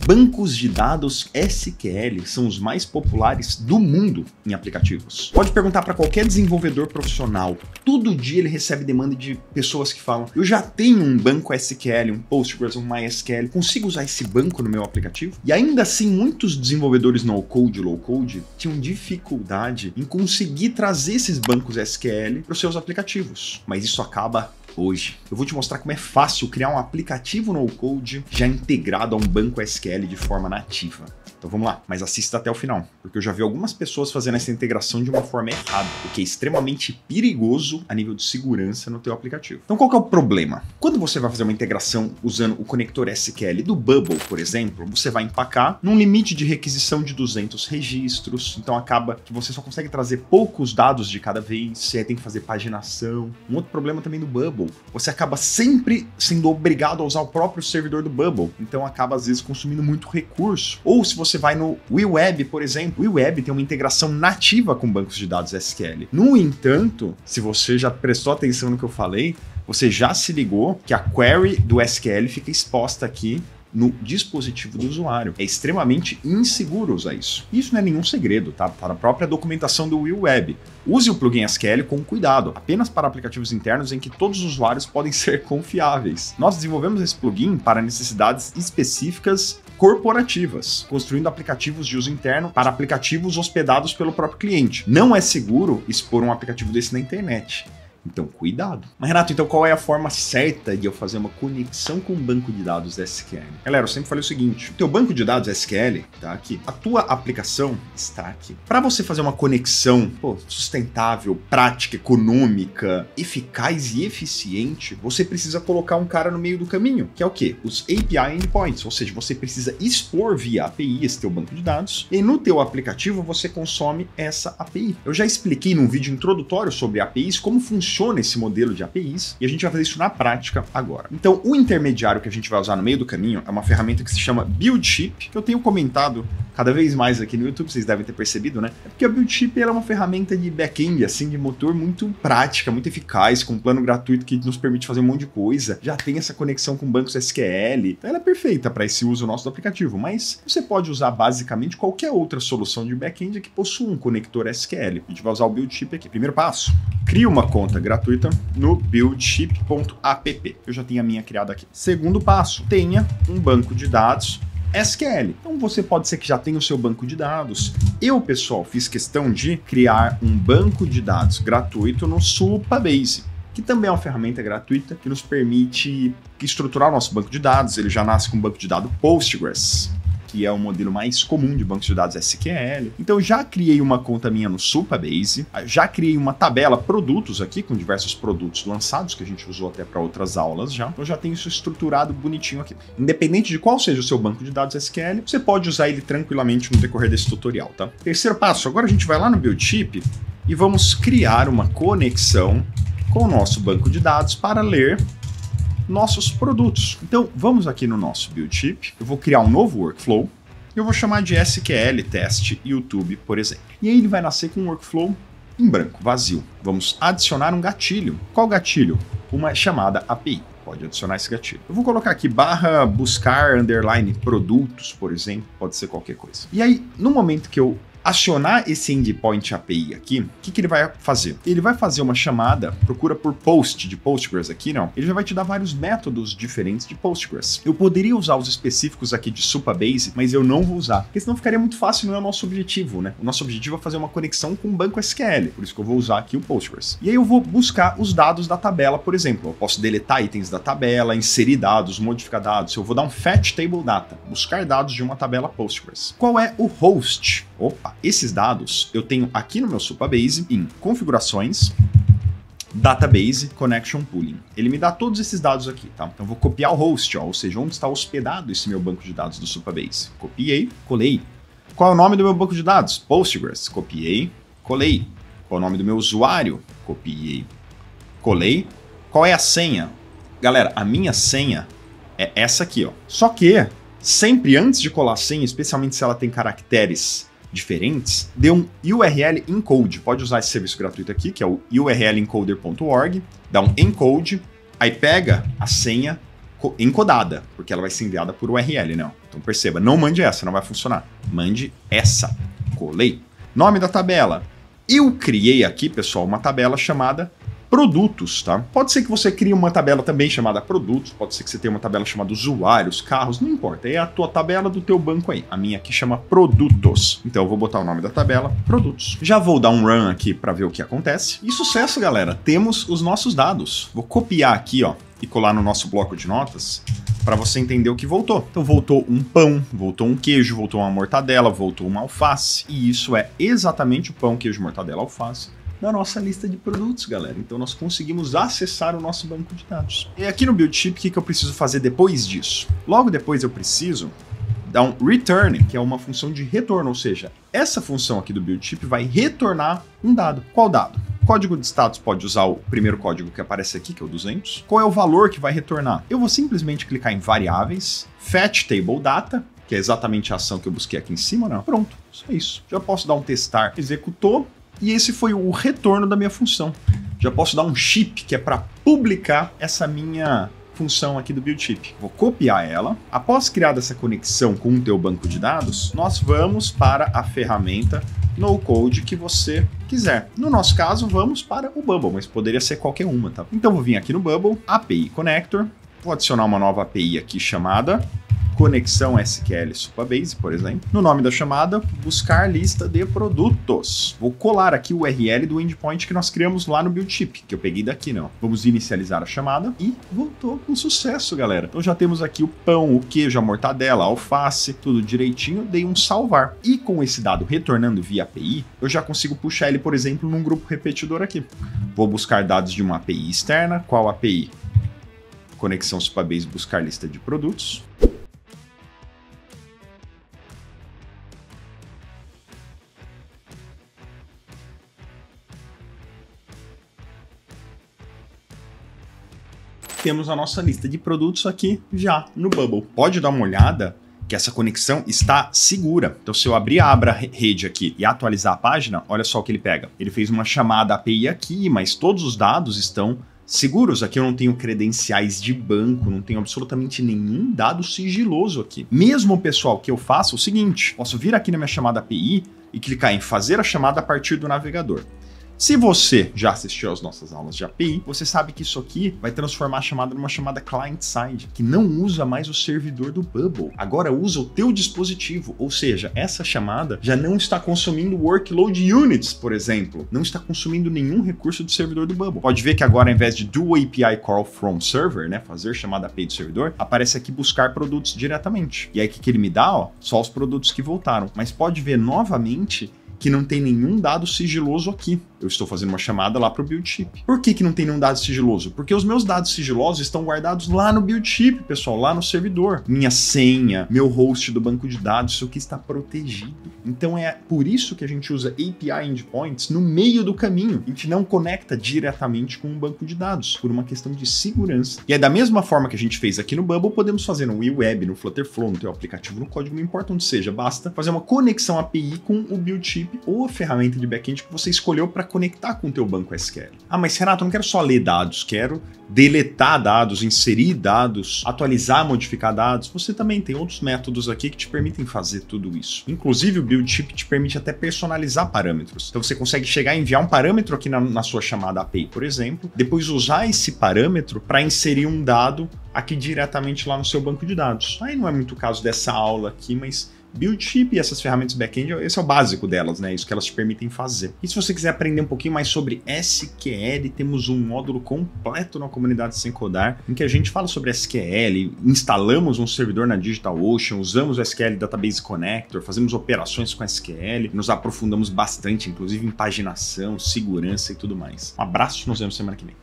Bancos de dados SQL são os mais populares do mundo em aplicativos. Pode perguntar para qualquer desenvolvedor profissional. Todo dia ele recebe demanda de pessoas que falam: eu já tenho um banco SQL, um Postgres, um MySQL, consigo usar esse banco no meu aplicativo? E ainda assim, muitos desenvolvedores no-code e low-code tinham dificuldade em conseguir trazer esses bancos SQL para os seus aplicativos. Mas isso acaba hoje. Eu vou te mostrar como é fácil criar um aplicativo no-code já integrado a um banco SQL de forma nativa. Então vamos lá, mas assista até o final, porque eu já vi algumas pessoas fazendo essa integração de uma forma errada, o que é extremamente perigoso a nível de segurança no teu aplicativo. Então qual que é o problema? Quando você vai fazer uma integração usando o conector SQL do Bubble, por exemplo, você vai empacar num limite de requisição de 200 registros, então acaba que você só consegue trazer poucos dados de cada vez, você tem que fazer paginação. Um outro problema também do Bubble, você acaba sempre sendo obrigado a usar o próprio servidor do Bubble, então acaba às vezes consumindo muito recurso. Ou se você vai no WeWeb, por exemplo, o WeWeb tem uma integração nativa com bancos de dados SQL. No entanto, se você já prestou atenção no que eu falei, você já se ligou que a query do SQL fica exposta aqui no dispositivo do usuário. É extremamente inseguro usar isso. Isso não é nenhum segredo, tá? Tá na própria documentação do WeWeb. Use o plugin SQL com cuidado, apenas para aplicativos internos em que todos os usuários podem ser confiáveis. Nós desenvolvemos esse plugin para necessidades específicas corporativas, construindo aplicativos de uso interno para aplicativos hospedados pelo próprio cliente. Não é seguro expor um aplicativo desse na internet. Então, cuidado. Mas, Renato, então qual é a forma certa de eu fazer uma conexão com um banco de dados SQL? Galera, eu sempre falei o seguinte: o teu banco de dados SQL tá aqui, a tua aplicação está aqui. Para você fazer uma conexão sustentável, prática, econômica, eficaz e eficiente, você precisa colocar um cara no meio do caminho, que é o quê? Os API Endpoints, ou seja, você precisa expor via API esse teu banco de dados e no teu aplicativo você consome essa API. Eu já expliquei num vídeo introdutório sobre APIs como funciona esse modelo de APIs e a gente vai fazer isso na prática agora. Então, o intermediário que a gente vai usar no meio do caminho é uma ferramenta que se chama Buildship, que eu tenho comentado cada vez mais aqui no YouTube, vocês devem ter percebido, né? É porque a Buildship ela é uma ferramenta de back-end, assim, de motor muito prática, muito eficaz, com um plano gratuito que nos permite fazer um monte de coisa, já tem essa conexão com bancos SQL, então ela é perfeita para esse uso nosso do aplicativo, mas você pode usar basicamente qualquer outra solução de back-end que possua um conector SQL. A gente vai usar o Buildship aqui. Primeiro passo, crie uma conta gratuita no buildship.app. Eu já tenho a minha criada aqui. Segundo passo, tenha um banco de dados SQL. Então você pode ser que já tenha o seu banco de dados. Eu, pessoal, fiz questão de criar um banco de dados gratuito no Supabase, que também é uma ferramenta gratuita que nos permite estruturar o nosso banco de dados. Ele já nasce com um banco de dados Postgres, que é o modelo mais comum de bancos de dados SQL. Então eu já criei uma conta minha no Supabase, já criei uma tabela produtos aqui, com diversos produtos lançados, que a gente usou até para outras aulas já. Então eu já tenho isso estruturado bonitinho aqui. Independente de qual seja o seu banco de dados SQL, você pode usar ele tranquilamente no decorrer desse tutorial, tá? Terceiro passo, agora a gente vai lá no Buildship e vamos criar uma conexão com o nosso banco de dados para ler nossos produtos. Então, vamos aqui no nosso Buildship, eu vou criar um novo workflow, eu vou chamar de SQL Test YouTube, por exemplo. E aí ele vai nascer com um workflow em branco, vazio. Vamos adicionar um gatilho. Qual gatilho? Uma chamada API. Pode adicionar esse gatilho. Eu vou colocar aqui /buscar _ produtos, por exemplo, pode ser qualquer coisa. E aí, no momento que eu acionar esse endpoint API aqui, o que ele vai fazer? Ele vai fazer uma chamada, procura por post de Postgres aqui, não. Ele já vai te dar vários métodos diferentes de Postgres. Eu poderia usar os específicos aqui de Supabase, mas eu não vou usar, porque senão ficaria muito fácil, não é o nosso objetivo, né? O nosso objetivo é fazer uma conexão com o banco SQL, por isso que eu vou usar aqui o Postgres. E aí eu vou buscar os dados da tabela, por exemplo. Eu posso deletar itens da tabela, inserir dados, modificar dados. Eu vou dar um fetch table data, buscar dados de uma tabela Postgres. Qual é o host? Opa, esses dados eu tenho aqui no meu Supabase em configurações, Database Connection Pooling. Ele me dá todos esses dados aqui, tá? Então eu vou copiar o host, ó, ou seja, onde está hospedado esse meu banco de dados do Supabase. Copiei, colei. Qual é o nome do meu banco de dados? Postgres. Copiei, colei. Qual é o nome do meu usuário? Copiei, colei. Qual é a senha? Galera, a minha senha é essa aqui, ó. Só que sempre antes de colar a senha, especialmente se ela tem caracteres diferentes, dê um URL encode. Pode usar esse serviço gratuito aqui, que é o urlencoder.org, dá um encode, aí pega a senha encodada, porque ela vai ser enviada por URL, não. Então perceba, não mande essa, não vai funcionar. Mande essa. Colei. Nome da tabela. Eu criei aqui, pessoal, uma tabela chamada produtos, tá? Pode ser que você crie uma tabela também chamada produtos, pode ser que você tenha uma tabela chamada usuários, carros, não importa. É a tua tabela do teu banco aí. A minha aqui chama produtos. Então eu vou botar o nome da tabela, produtos. Já vou dar um run aqui para ver o que acontece. E sucesso, galera. Temos os nossos dados. Vou copiar aqui, ó, e colar no nosso bloco de notas para você entender o que voltou. Então voltou um pão, voltou um queijo, voltou uma mortadela, voltou uma alface. E isso é exatamente o pão, queijo, mortadela, alface da nossa lista de produtos, galera. Então nós conseguimos acessar o nosso banco de dados. E aqui no Buildship, o que eu preciso fazer depois disso? Logo depois eu preciso dar um return, que é uma função de retorno, ou seja, essa função aqui do Buildship vai retornar um dado. Qual dado? Código de status pode usar o primeiro código que aparece aqui, que é o 200. Qual é o valor que vai retornar? Eu vou simplesmente clicar em variáveis, fetch table data, que é exatamente a ação que eu busquei aqui em cima, né? Pronto, só isso. Já posso dar um testar, executou, e esse foi o retorno da minha função. Já posso dar um ship, que é para publicar essa minha função aqui do Buildship. Vou copiar ela. Após criar essa conexão com o teu banco de dados, nós vamos para a ferramenta no code que você quiser. No nosso caso, vamos para o Bubble, mas poderia ser qualquer uma, tá? Então vou vir aqui no Bubble, API Connector, vou adicionar uma nova API aqui chamada Conexão SQL Supabase, por exemplo. No nome da chamada, buscar lista de produtos. Vou colar aqui o URL do endpoint que nós criamos lá no Buildship, que eu peguei daqui, não. Vamos inicializar a chamada e voltou com sucesso, galera. Então já temos aqui o pão, o queijo, a mortadela, a alface, tudo direitinho. Dei um salvar. E com esse dado retornando via API, eu já consigo puxar ele, por exemplo, num grupo repetidor aqui. Vou buscar dados de uma API externa. Qual API? Conexão Supabase, buscar lista de produtos. Temos a nossa lista de produtos aqui já no Bubble. Pode dar uma olhada que essa conexão está segura. Então, se eu abrir a aba rede aqui e atualizar a página, olha só o que ele pega. Ele fez uma chamada API aqui, mas todos os dados estão seguros. Aqui eu não tenho credenciais de banco, não tenho absolutamente nenhum dado sigiloso aqui. Mesmo, pessoal, que eu faça o seguinte, posso vir aqui na minha chamada API e clicar em fazer a chamada a partir do navegador. Se você já assistiu às nossas aulas de API, você sabe que isso aqui vai transformar a chamada numa chamada client-side, que não usa mais o servidor do Bubble. Agora usa o teu dispositivo, ou seja, essa chamada já não está consumindo workload units, por exemplo. Não está consumindo nenhum recurso do servidor do Bubble. Pode ver que agora, ao invés de do API call from server, né, fazer chamada API do servidor, aparece aqui buscar produtos diretamente. E aí o que ele me dá? Ó, só os produtos que voltaram. Mas pode ver novamente que não tem nenhum dado sigiloso aqui. Eu estou fazendo uma chamada lá para o Buildship. Por que não tem nenhum dado sigiloso? Porque os meus dados sigilosos estão guardados lá no Buildship, pessoal, lá no servidor. Minha senha, meu host do banco de dados, isso aqui está protegido. Então é por isso que a gente usa API endpoints no meio do caminho. A gente não conecta diretamente com um banco de dados, por uma questão de segurança. E é da mesma forma que a gente fez aqui no Bubble, podemos fazer no WeWeb, no Flutterflow, no teu aplicativo, no código, não importa onde seja, basta fazer uma conexão API com o Buildship ou a ferramenta de backend que você escolheu para conectar com o teu banco SQL. Ah, mas Renato, eu não quero só ler dados, quero deletar dados, inserir dados, atualizar, modificar dados. Você também tem outros métodos aqui que te permitem fazer tudo isso. Inclusive o Buildship te permite até personalizar parâmetros. Então você consegue chegar e enviar um parâmetro aqui na sua chamada API, por exemplo, depois usar esse parâmetro para inserir um dado aqui diretamente lá no seu banco de dados. Aí não é muito o caso dessa aula aqui, mas Buildship e essas ferramentas back-end, esse é o básico delas, né? Isso que elas te permitem fazer. E se você quiser aprender um pouquinho mais sobre SQL, temos um módulo completo na comunidade Sem Codar, em que a gente fala sobre SQL, instalamos um servidor na DigitalOcean, usamos o SQL Database Connector, fazemos operações com SQL, nos aprofundamos bastante, inclusive em paginação, segurança e tudo mais. Um abraço, nos vemos semana que vem.